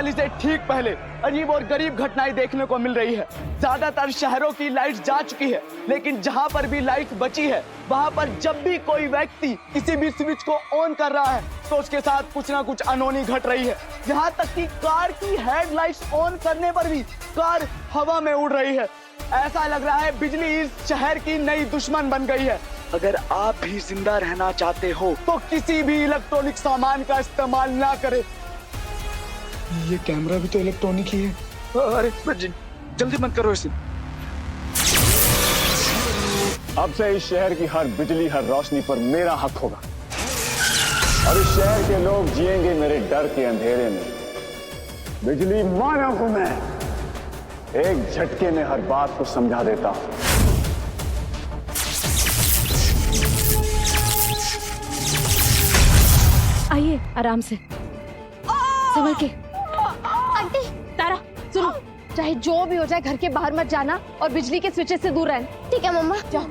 दिवाली से ठीक पहले अजीब और गरीब घटनाएं देखने को मिल रही है। ज्यादातर शहरों की लाइट जा चुकी है, लेकिन जहां पर भी लाइट बची है वहां पर जब भी कोई व्यक्ति किसी भी स्विच को ऑन कर रहा है तो उसके साथ कुछ ना कुछ अनहोनी घट रही है। यहाँ तक कि कार की हेडलाइट्स ऑन करने पर भी कार हवा में उड़ रही है। ऐसा लग रहा है बिजली इस शहर की नई दुश्मन बन गई है। अगर आप भी जिंदा रहना चाहते हो तो किसी भी इलेक्ट्रॉनिक सामान का इस्तेमाल ना करें। ये कैमरा भी तो इलेक्ट्रॉनिक ही है। अरे जल्दी बंद करो इसे। अब से इस शहर की हर बिजली, हर रोशनी पर मेरा हक होगा और इस शहर के लोग जिएंगे मेरे डर के अंधेरे में। बिजली मानव हूं मैं, एक झटके में हर बात को समझा देता हूं। आइए आराम से, संभल के। आंटी तारा सुनो, चाहे जो भी हो जाए घर के बाहर मत जाना और बिजली के स्विचेस से दूर रहना। ठीक है मम्मा, जाओ।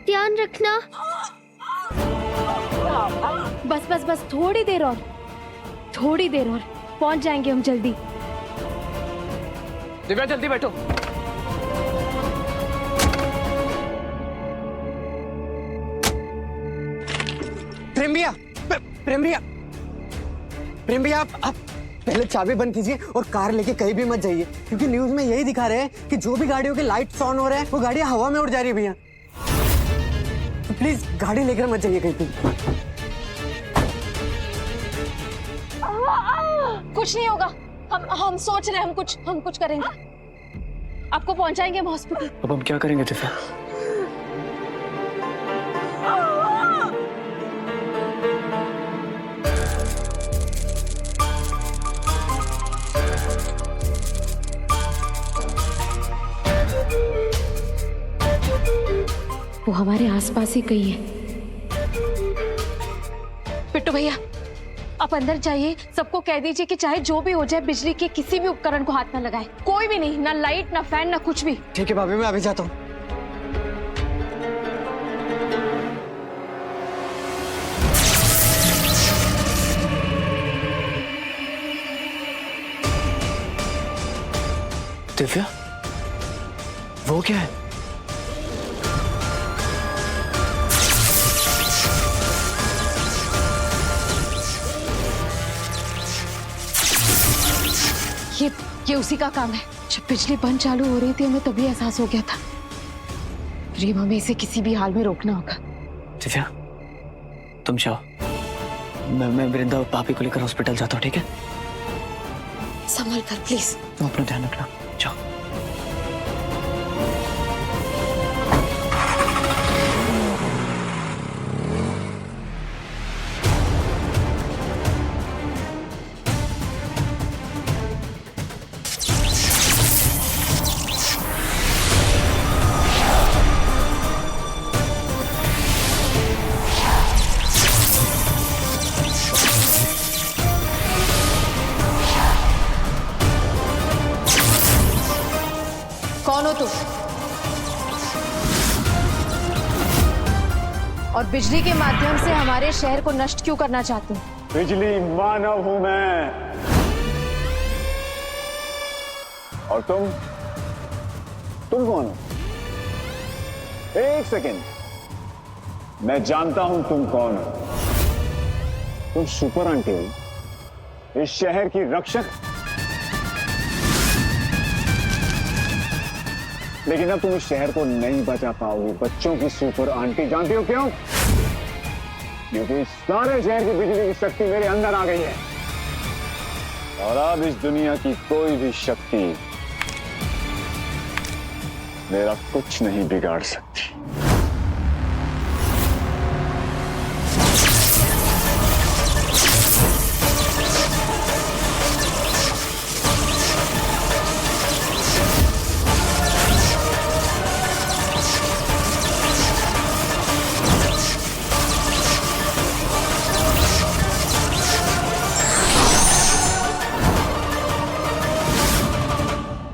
ध्यान रखना। बस बस बस, थोड़ी देर और पहुंच जाएंगे हम जल्दी। दिव्या जल्दी बैठो। प्रेम भैया आप पहले चाबी बंद कीजिए और कार लेके कहीं भी मत जाइए, क्योंकि न्यूज में यही दिखा रहे हैं कि जो भी गाड़ियों के लाइट्स ऑन हो रहे हैं वो गाड़ियां हवा में उड़ जा रही है भैया। तो प्लीज गाड़ी लेकर मत जाइए कहीं भी। कुछ नहीं होगा, हम सोच रहे हैं हम कुछ करेंगे। आपको पहुंचाएंगे हम हॉस्पिटल। अब हम क्या करेंगे दिव्या? वो हमारे आसपास ही कहीं है। पिट्टू भैया आप अंदर जाइए, सबको कह दीजिए कि चाहे जो भी हो जाए बिजली के किसी भी उपकरण को हाथ न लगाए। कोई भी नहीं, ना लाइट ना फैन ना कुछ भी। ठीक है भाभी, मैं अभी जाता हूँ। दिव्या वो क्या है? ये उसी का काम है। जब बिजली बंद चालू हो रही थी हमें तभी एहसास हो गया था। प्रेम, हमें इसे किसी भी हाल में रोकना होगा। दिव्या तुम जाओ, मैं वृंदा भाभी को लेकर हॉस्पिटल जाता हूँ, ठीक है? संभल कर प्लीज। तुम अपना ध्यान रखना, जाओ। कौन हो तुम? और बिजली के माध्यम से हमारे शहर को नष्ट क्यों करना चाहते हो? बिजली मानव हूं मैं, और तुम कौन हो? एक सेकेंड, मैं जानता हूं तुम कौन हो। तुम सुपर आंटी हो, इस शहर की रक्षक। लेकिन अब तुम इस शहर को नहीं बचा पाओगी, बच्चों की सुपर आंटी। जानती हो क्यों? क्योंकि सारे शहर की बिजली की शक्ति मेरे अंदर आ गई है और अब इस दुनिया की कोई भी शक्ति मेरा कुछ नहीं बिगाड़ सकती।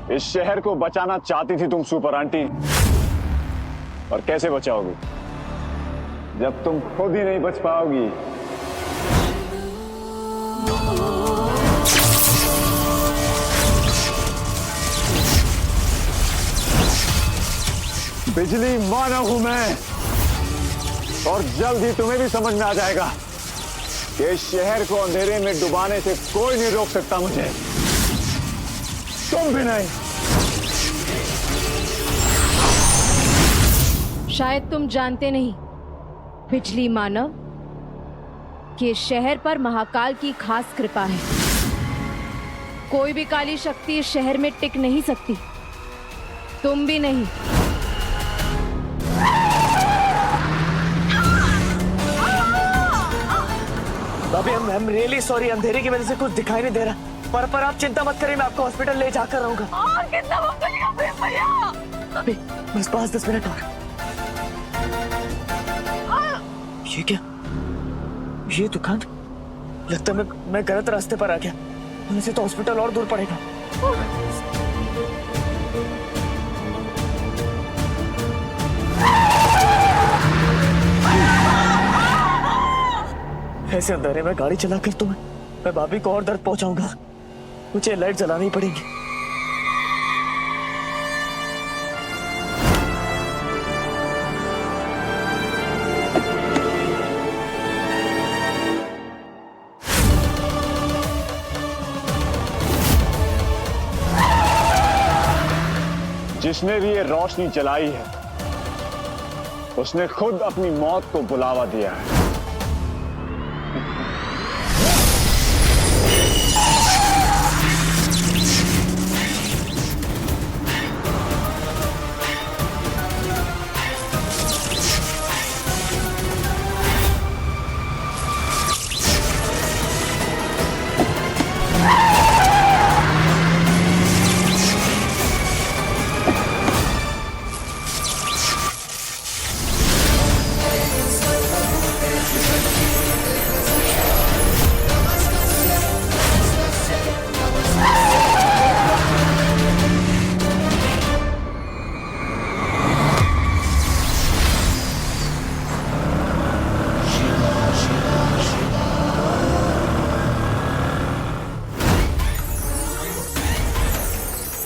इस शहर को बचाना चाहती थी तुम सुपर आंटी, और कैसे बचाओगी जब तुम खुद ही नहीं बच पाओगी? बिजली मानव हूं मैं, और जल्द ही तुम्हें भी समझ में आ जाएगा कि इस शहर को अंधेरे में डुबाने से कोई नहीं रोक सकता मुझे, तुम भी नहीं। शायद तुम जानते नहीं बिजली मानव कि इस शहर पर महाकाल की खास कृपा है। कोई भी काली शक्ति इस शहर में टिक नहीं सकती, तुम भी नहीं। अभी I'm really sorry, अंधेरे की वजह से कुछ दिखाई नहीं दे रहा। पर आप चिंता मत करिए, मैं आपको हॉस्पिटल ले जाकर रहूंगा। कितना वक्त लगेगा भैया? अभी बस 5-10 मिनट और। ये क्या? ये दुकान? लगता है मैं गलत रास्ते पर आ गया। मुझे तो हॉस्पिटल और दूर पड़ेगा। ऐसे अंधेरे में गाड़ी चलाकर तो मैं भाभी को और दर्द पहुंचाऊंगा। मुझे लाइट जलानी पड़ेगी। जिसने भी ये रोशनी जलाई है उसने खुद अपनी मौत को बुलावा दिया है।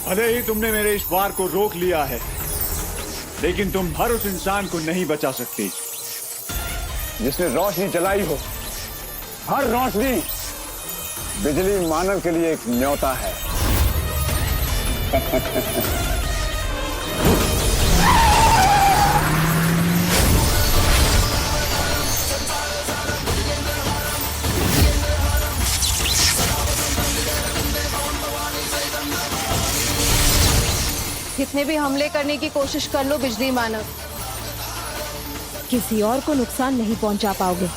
भले ही तुमने मेरे इस वार को रोक लिया है, लेकिन तुम हर उस इंसान को नहीं बचा सकती जिसने रोशनी जलाई हो। हर रोशनी बिजली मानव के लिए एक न्योता है। कितने भी हमले करने की कोशिश कर लो बिजली मानव, किसी और को नुकसान नहीं पहुंचा पाओगे।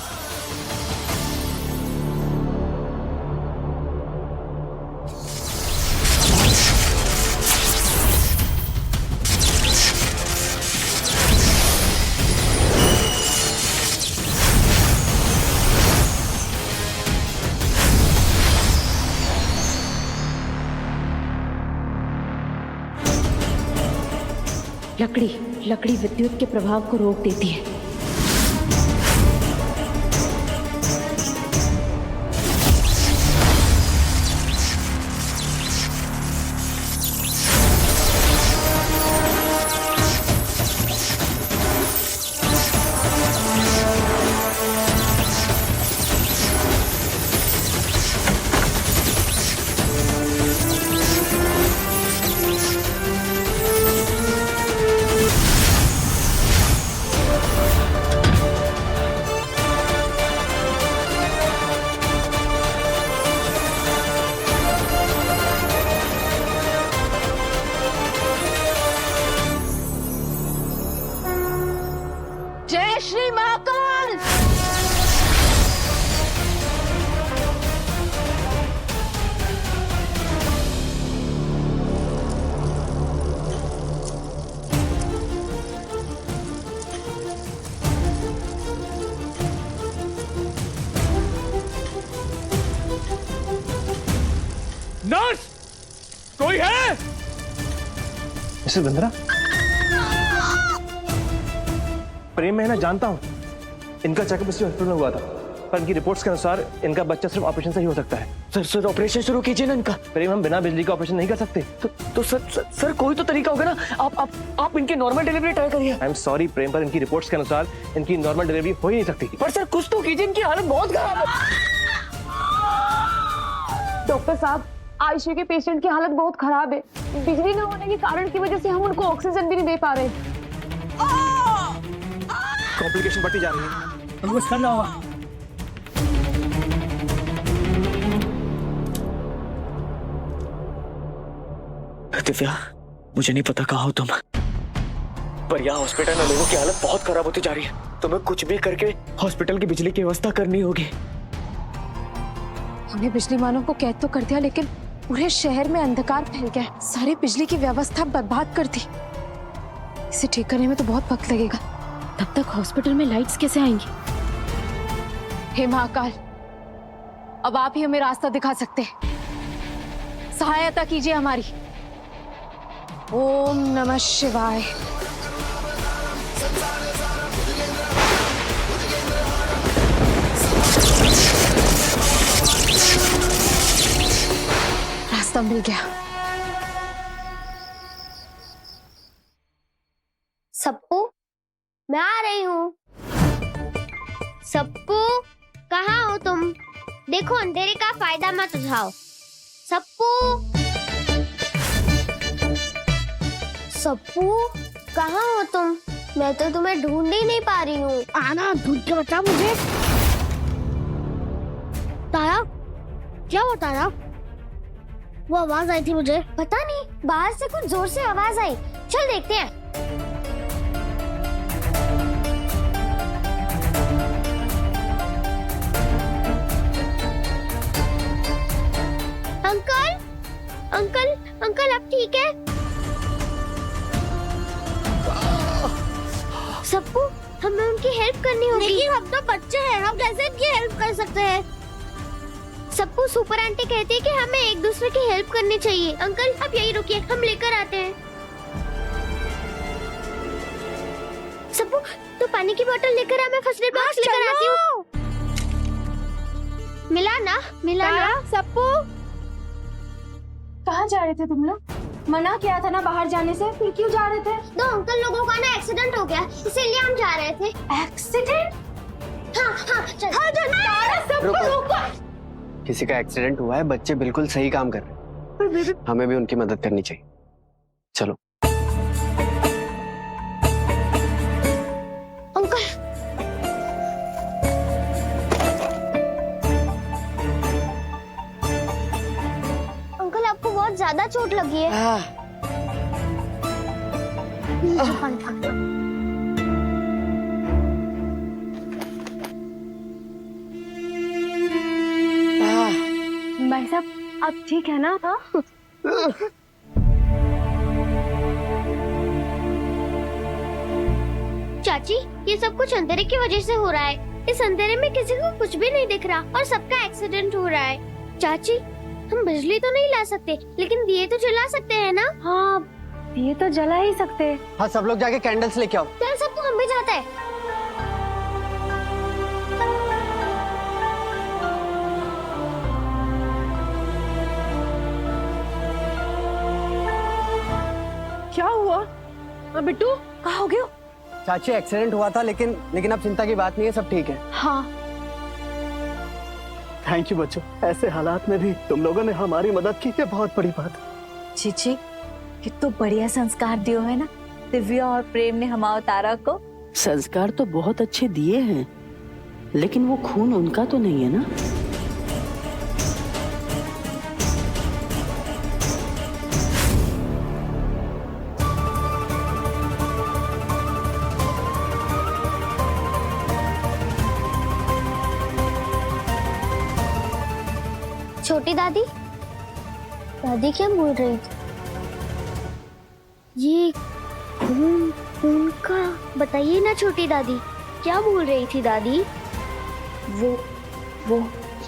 लकड़ी विद्युत के प्रभाव को रोक देती है। जय श्री महाकाल। नर्स, कोई है? मिस्टर बिंद्रा, प्रेम मैं ना जानता हूं, इनका चेकअप इसी हॉस्पिटल में हुआ था। पर इनकी रिपोर्ट्स के अनुसार इनका बच्चा सिर्फ ऑपरेशन से ही हो सकता है। सर ऑपरेशन शुरू कीजिए ना इनका। प्रेम, हम बिना बिजली का ऑपरेशन नहीं कर सकते। तो सर कोई तो तरीका होगा ना। आप इनकी नॉर्मल डिलीवरी ट्राई करिए। आई एम सॉरी प्रेम, पर इनकी रिपोर्ट्स के अनुसार इनकी नॉर्मल डिलीवरी हो ही नहीं सकती। पर सर कुछ तो कीजिए, इनकी हालत बहुत खराब है। डॉक्टर साहब, आईसीयू के पेशेंट की हालत बहुत खराब है। बिजली न होने के कारण की वजह से हम उनको ऑक्सीजन भी नहीं दे पा रहे। कॉम्प्लिकेशन बढ़ती जा रही है, हमको कुछ करना होगा। दिव्या, मुझे नहीं पता कहाँ हो तुम, पर यहाँ हॉस्पिटल में लोगों की हालत बहुत खराब होती जा रही है। तुम्हें कुछ भी करके हॉस्पिटल की बिजली की व्यवस्था करनी होगी। हमने बिजली मानव को कैद तो कर दिया, लेकिन पूरे शहर में अंधकार फैल गया है। सारी बिजली की व्यवस्था बर्बाद कर दी। इसे ठीक करने में तो बहुत वक्त लगेगा। तब तक हॉस्पिटल में लाइट्स कैसे आएंगी? हे महाकाल, अब आप ही हमें रास्ता दिखा सकते हैं। सहायता कीजिए हमारी। ओम नमः शिवाय। रास्ता मिल गया। सप्पू, मैं आ रही हूँ। सप्पू, कहाँ हो तुम? देखो, अंधेरे का फायदा मत उठाओ। सप्पू, सप्पू, कहाँ हो तुम? मैं तो तुम्हें ढूंढ ही नहीं पा रही हूँ। आना, ढूंढ के बता मुझे। तारा, क्या हुआ तारा? वो आवाज आई थी मुझे। पता नहीं, बाहर से कुछ जोर से आवाज आई। चल देखते हैं। अंकल, अंकल, अंकल, आप ठीक है? सप्पू, हमें उनकी हेल्प करनी होगी। लेकिन हम तो बच्चे हैं, हम कैसे इनकी हेल्प कर सकते हैं? सप्पू, सुपर आंटी कहती है कि हमें एक दूसरे की हेल्प करनी चाहिए। अंकल, आप यही रुकिए, हम लेकर आते हैं। सप्पू, तो पानी की बोतल लेकर आ, मैं फर्स्ट एड बॉक्स लेकर आती हूँ। मिला ना? मिला ना? सप्पू, कहाँ जा रहे थे तुम लोग? मना किया था ना बाहर जाने से, फिर क्यों जा रहे थे? दो अंकल लोगों का ना एक्सीडेंट हो गया, इसीलिए हम जा रहे थे। एक्सीडेंट? हाँ हाँ, चल। हाँ, रुको। किसी का एक्सीडेंट हुआ है, बच्चे बिल्कुल सही काम कर रहे हैं। हमें भी उनकी मदद करनी चाहिए। चलो। अंकल, अंकल, आपको बहुत ज्यादा चोट लगी है। भाई साहब, आप ठीक है ना? हाँ? चाची, ये सब कुछ अंधेरे की वजह से हो रहा है। इस अंधेरे में किसी को कुछ भी नहीं दिख रहा और सबका एक्सीडेंट हो रहा है। चाची, हम बिजली तो नहीं ला सकते, लेकिन दिए तो जला सकते हैं ना? हाँ, ये तो जला ही सकते हैं। हाँ, सब लोग जाके कैंडल्स लेके आओ। चल सबको, हम भी जाते हैं। क्या हुआ? बिट्टू, कहाँ हो गए? चाची, एक्सीडेंट हुआ था, लेकिन अब चिंता की बात नहीं है, सब ठीक है। हाँ, थैंक यू बच्चों, ऐसे हालात में भी तुम लोगों ने हमारी मदद की, ये बहुत बड़ी बात। चीची, कितना बढ़िया संस्कार दियो है ना दिव्या और प्रेम ने हमारे तारा को। संस्कार तो बहुत अच्छे दिए हैं, लेकिन वो खून उनका तो नहीं है ना। छोटी दादी, दादी क्या बोल रही थी? ये खून, खून का बताइए ना छोटी दादी, क्या बोल रही थी दादी? वो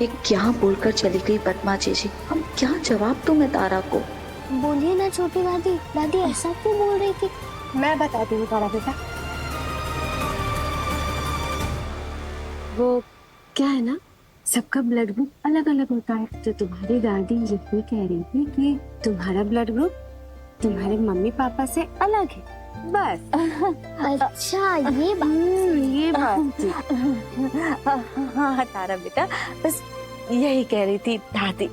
ये क्या बोलकर चली गई पद्मा जी? हम क्या जवाब दूं मैं तारा को? बोलिए ना छोटी दादी, दादी ऐसा क्यों बोल रही थी? मैं बताती हूँ तारा बेटा। क्या है ना, सबका ब्लड ग्रुप अलग अलग होता है। तो तुम्हारी दादी यही कह रही थी कि तुम्हारा ब्लड ग्रुप तुम्हारे मम्मी पापा से अलग है, बस। अच्छा ये बात थी। हाँ तारा बेटा, बस यही कह रही थी दादी।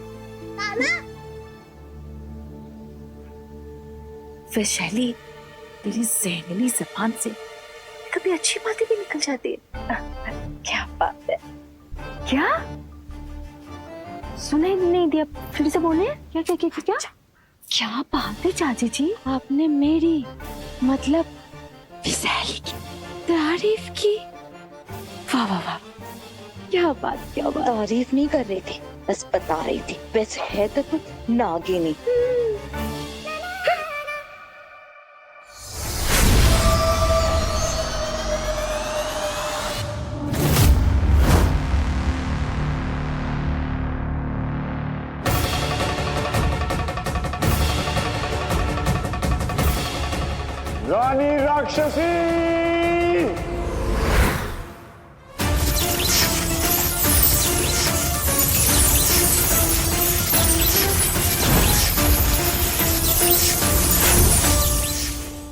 वैशाली, तेरी जहनीली जबान से कभी अच्छी बातें भी निकल जाती है। क्या बात है। क्या सुनाई नहीं दिया, फिर से बोले। क्या क्या क्या क्या क्या बात है चाची जी, आपने मेरी मतलब वैशाली की तारीफ की। वाह वाह वाह, क्या बात क्या बात। तारीफ नहीं कर रही थी, बस बता रही थी। वैसे है तो तू नागिनी। रानी राक्षसी,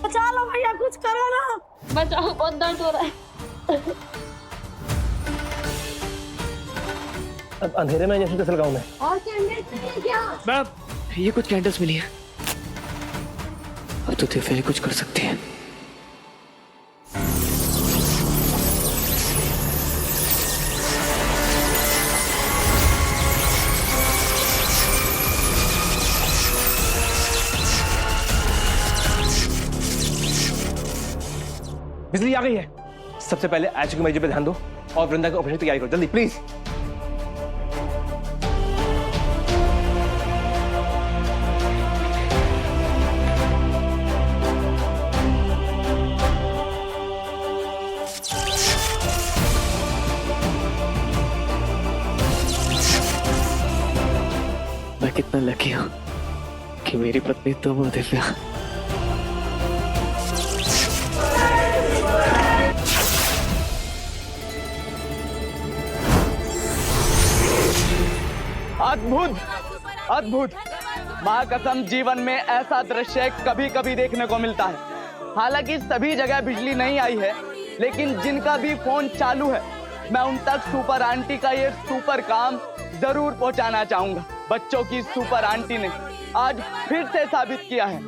बचा लो भैया, कुछ करो ना, बचाओ, बहुत दर्द हो रहा है। अब अंधेरे में इंजेक्शन कैसे लगाऊं मैं? और कैंडल क्या? मैम, ये कुछ कैंडल्स मिली है। अब तो दिव्या ही कुछ कर सकती है। बिजली आ गई है। सबसे पहले आयशा की मरीज पे ध्यान दो और वृंदा के ऑपरेशन की तैयारी करो, जल्दी प्लीज। मैं कितना लकी हूँ कि मेरी पत्नी तुम हो दिव्या। अद्भुत अद्भुत, माँ कसम, जीवन में ऐसा दृश्य कभी कभी देखने को मिलता है। हालांकि सभी जगह बिजली नहीं आई है, लेकिन जिनका भी फोन चालू है, मैं उन तक सुपर आंटी का ये सुपर काम जरूर पहुंचाना चाहूंगा। बच्चों की सुपर आंटी ने आज फिर से साबित किया है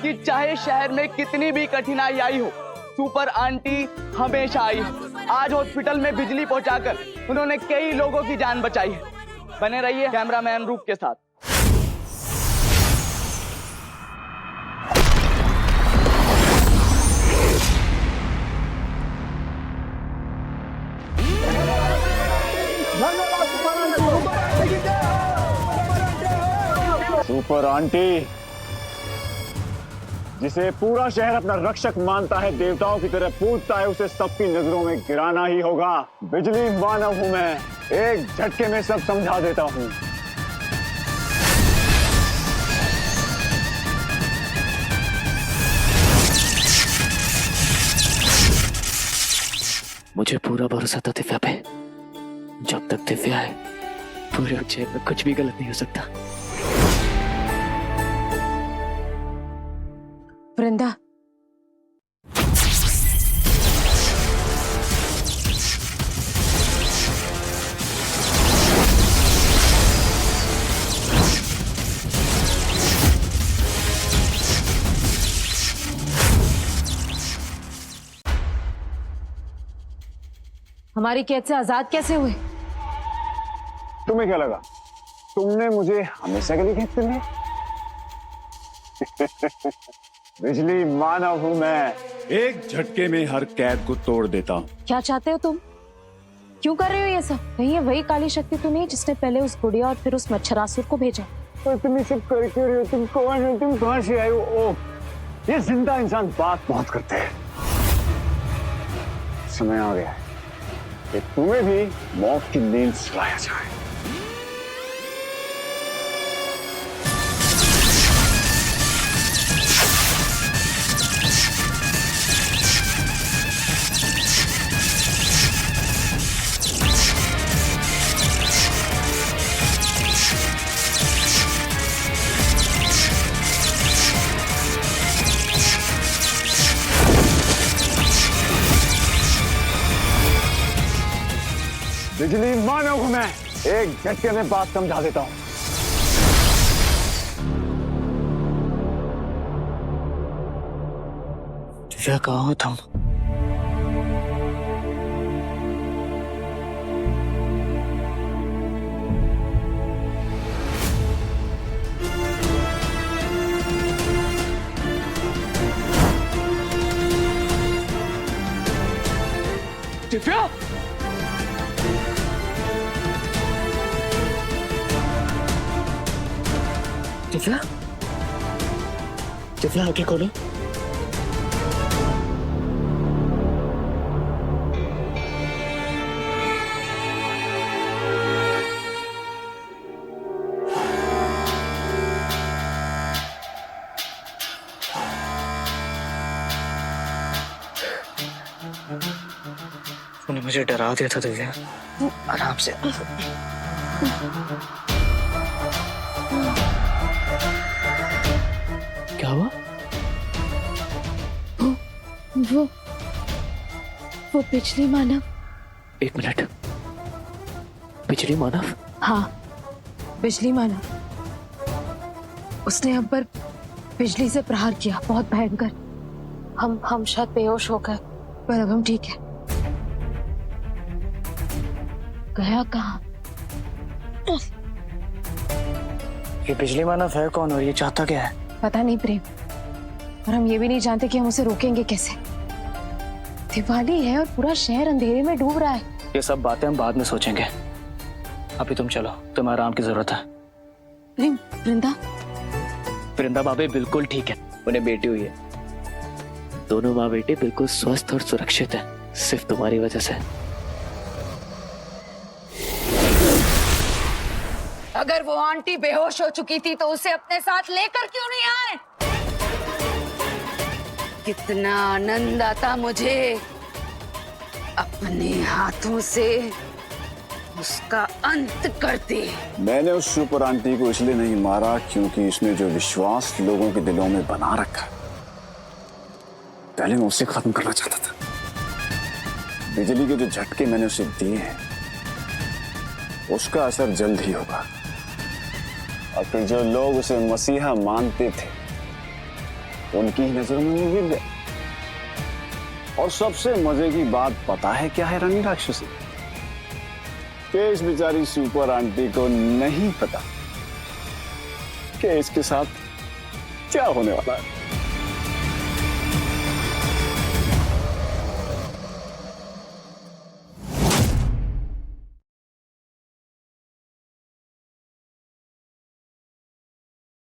कि चाहे शहर में कितनी भी कठिनाई आई हो, सुपर आंटी हमेशा आई है। आज हॉस्पिटल में बिजली पहुंचाकर उन्होंने कई लोगों की जान बचाई है। बने रहिए कैमरामैन रूप के साथ। सुपर आंटी, जिसे पूरा शहर अपना रक्षक मानता है, देवताओं की तरह पूजता है, उसे सबकी नजरों में गिराना ही होगा। बिजली मानव हूं मैं, एक झटके में सब समझा देता हूं। मुझे पूरा भरोसा था दिव्या पे। जब तक दिव्या है, पूरे उज्जैन में कुछ भी गलत नहीं हो सकता। वृंदा, हमारी कैद से आजाद कैसे हुए? तुम्हें क्या लगा तुमने मुझे हमेशा के लिए कैद कर लिया? बिजली मानव हूं मैं, एक झटके में हर कैद को तोड़ देता हूं। क्या चाहते हो तुम? क्यों कर रहे हो ये सब? कहीं ये वही काली शक्ति तो नहीं जिसने पहले उस गुड़िया और फिर उस मच्छरासुर को भेजा? और तुम ये सब कर क्यों रहे हो? तुम कौन हो? तुम कहां से आए हो? ओह, ये जिंदा इंसान बात बहुत करते हैं। समय आ गया है कि तुम्हें भी मौत की नींद सुलाया जाए। बिजली मानव हूं मैं, एक झटके में बात समझा देता हूं। दिव्या कहाँ हो तुम? दिव्या, दिव्या, दिव्या आगे खोलो। तूने मुझे डरा दिया था दिव्या, आराम से। क्या हुआ? वो बिजली मानव। एक मिनट, बिजली मानव? हाँ, बिजली मानव। उसने हम पर बिजली से प्रहार किया, बहुत भयंकर। हम शायद बेहोश हो गए, पर अब हम ठीक है। गया कहाँ? ये बिजली मानव है कौन और ये चाहता क्या है? पता नहीं प्रेम, और हम ये भी नहीं जानते कि हम उसे रोकेंगे कैसे। दिवाली है और पूरा शहर अंधेरे में डूब रहा है। ये सब बातें हम बाद में सोचेंगे, अभी तुम चलो, तुम्हें आराम की जरूरत है। प्रेम, वृंदा? वृंदा भाभी बिल्कुल ठीक है, उन्हें बेटी हुई है। दोनों माँ बेटे बिल्कुल स्वस्थ और सुरक्षित है, सिर्फ तुम्हारी वजह से। अगर वो आंटी बेहोश हो चुकी थी तो उसे अपने साथ लेकर क्यों नहीं आए? कितना आनंद आता मुझे अपने हाथों से उसका अंत करते। मैंने उस सुपर आंटी को इसलिए नहीं मारा क्योंकि इसने जो विश्वास लोगों के दिलों में बना रखा, पहले मैं उसे खत्म करना चाहता था। बिजली के जो झटके मैंने उसे दिए हैं, उसका असर जल्द ही होगा। और फिर जो लोग उसे मसीहा मानते थे, उनकी नजरों में वो गिर गए। और सबसे मजे की बात पता है क्या है रानी राक्षसी? कि इस बेचारी सुपर आंटी को नहीं पता कि इसके साथ क्या होने वाला है।